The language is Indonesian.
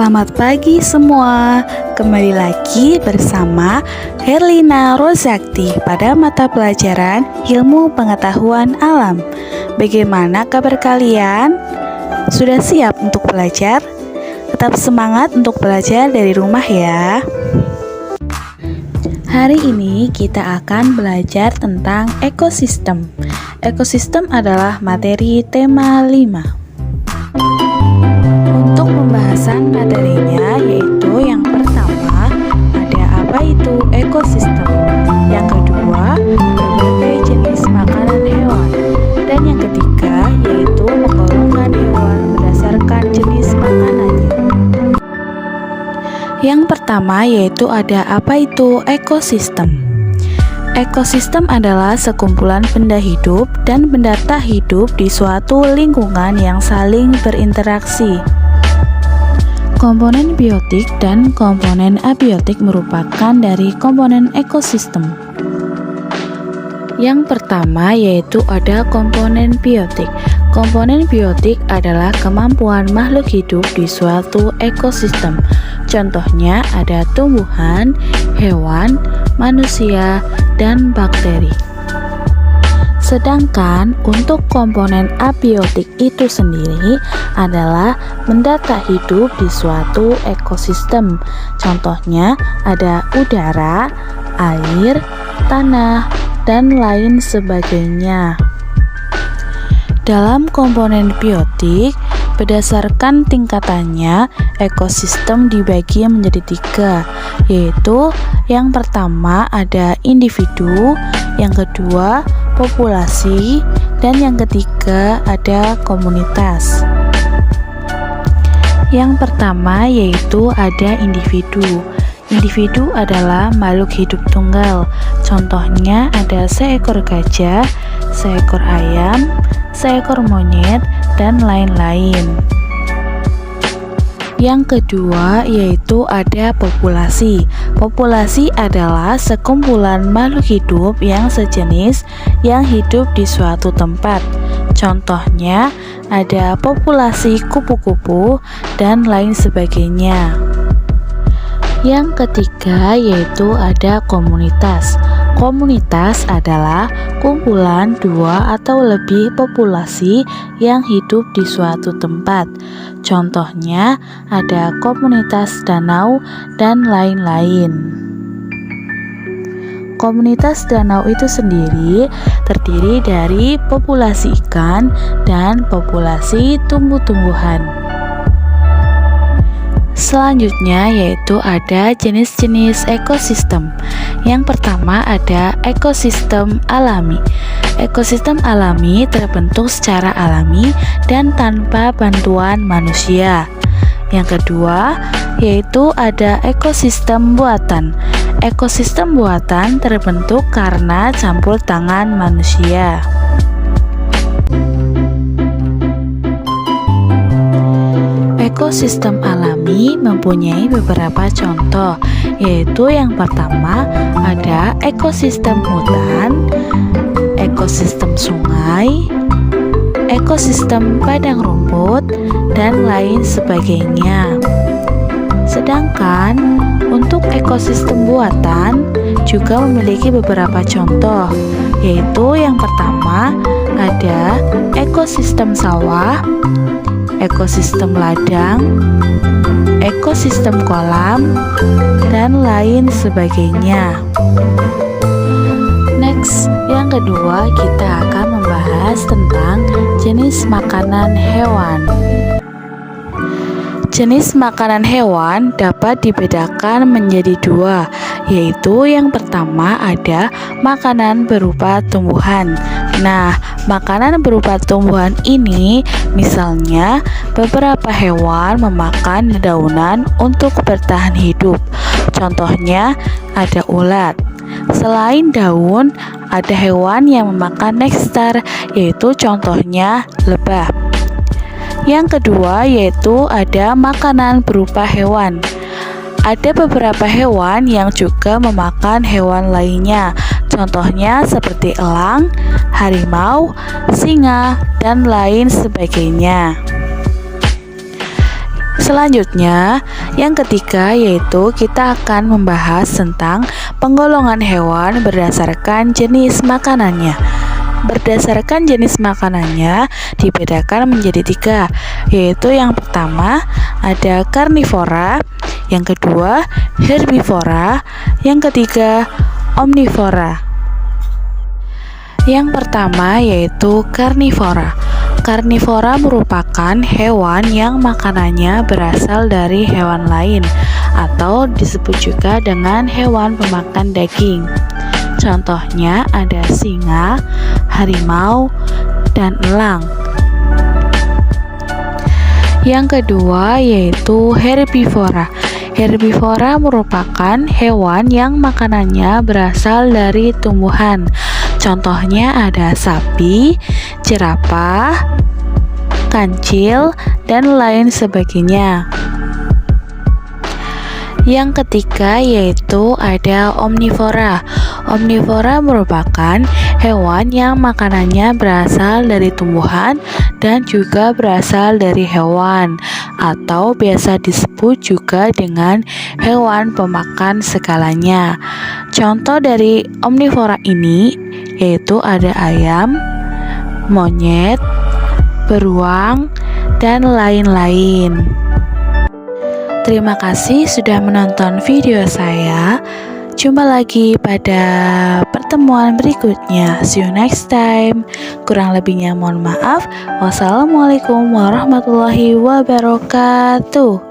Selamat pagi semua. Kembali lagi bersama Herlina Rozakti pada mata pelajaran Ilmu Pengetahuan Alam. Bagaimana kabar kalian? Sudah siap untuk belajar? Tetap semangat untuk belajar dari rumah ya. Hari ini kita akan belajar tentang ekosistem. Ekosistem adalah materi tema 5. Untuk pembahasan materinya yaitu yang pertama, ada apa itu ekosistem. Yang kedua, berbagai jenis makanan hewan. Dan yang ketiga, yaitu menggolongkan hewan berdasarkan jenis makanannya. Yang pertama yaitu ada apa itu ekosistem. Ekosistem adalah sekumpulan benda hidup dan benda tak hidup di suatu lingkungan yang saling berinteraksi. Komponen biotik dan komponen abiotik merupakan dari komponen ekosistem. Yang pertama yaitu ada komponen biotik. Komponen biotik adalah kemampuan makhluk hidup di suatu ekosistem. Contohnya ada tumbuhan, hewan, manusia, dan bakteri. Sedangkan untuk komponen abiotik itu sendiri adalah benda tak hidup di suatu ekosistem. Contohnya ada udara, air, tanah, dan lain sebagainya. Dalam komponen biotik, berdasarkan tingkatannya, ekosistem dibagi menjadi 3, yaitu yang pertama ada individu, yang kedua populasi, dan yang ketiga ada komunitas. Yang pertama yaitu ada individu. Individu adalah makhluk hidup tunggal. Contohnya ada seekor gajah, seekor ayam, seekor monyet, dan lain-lain. Yang kedua yaitu ada populasi. Populasi adalah sekumpulan makhluk hidup yang sejenis yang hidup di suatu tempat. Contohnya ada populasi kupu-kupu dan lain sebagainya. Yang ketiga yaitu ada komunitas. Komunitas adalah kumpulan 2 atau lebih populasi yang hidup di suatu tempat. Contohnya ada komunitas danau dan lain-lain. Komunitas danau itu sendiri terdiri dari populasi ikan dan populasi tumbuh-tumbuhan. Selanjutnya yaitu ada jenis-jenis ekosistem. Yang pertama ada ekosistem alami. Ekosistem alami terbentuk secara alami dan tanpa bantuan manusia. Yang kedua yaitu ada ekosistem buatan. Ekosistem buatan terbentuk karena campur tangan manusia. Ekosistem alami mempunyai beberapa contoh, yaitu yang pertama ada ekosistem hutan, ekosistem sungai, ekosistem padang rumput, dan lain sebagainya. Sedangkan untuk ekosistem buatan juga memiliki beberapa contoh, yaitu yang pertama ada ekosistem sawah, ekosistem ladang, ekosistem kolam, dan lain sebagainya. Next, yang kedua kita akan membahas tentang jenis makanan hewan. Jenis makanan hewan dapat dibedakan menjadi 2, yaitu yang pertama ada makanan berupa tumbuhan. Nah, makanan berupa tumbuhan ini misalnya beberapa hewan memakan dedaunan untuk bertahan hidup. Contohnya ada ulat. Selain daun, ada hewan yang memakan nektar, yaitu contohnya lebah. Yang kedua yaitu ada makanan berupa hewan. Ada beberapa hewan yang juga memakan hewan lainnya. Contohnya seperti elang, harimau, singa, dan lain sebagainya. Selanjutnya, yang ketiga yaitu kita akan membahas tentang penggolongan hewan berdasarkan jenis makanannya. Berdasarkan jenis makanannya dibedakan menjadi tiga, yaitu yang pertama ada karnivora, yang kedua herbivora, yang ketiga omnivora. Yang pertama yaitu karnivora. Karnivora merupakan hewan yang makanannya berasal dari hewan lain atau disebut juga dengan hewan pemakan daging. Contohnya ada singa, harimau, dan elang. Yang kedua yaitu herbivora. Herbivora merupakan hewan yang makanannya berasal dari tumbuhan. Contohnya ada sapi, jerapah, kancil, dan lain sebagainya. Yang ketiga yaitu ada omnivora. Omnivora merupakan hewan yang makanannya berasal dari tumbuhan dan juga berasal dari hewan, atau biasa disebut juga dengan hewan pemakan segalanya. Contoh dari omnivora ini yaitu ada ayam, monyet, beruang, dan lain-lain. Terima kasih sudah menonton video saya. Jumpa lagi pada pertemuan berikutnya. See you next time. Kurang lebihnya mohon maaf. Wassalamualaikum warahmatullahi wabarakatuh.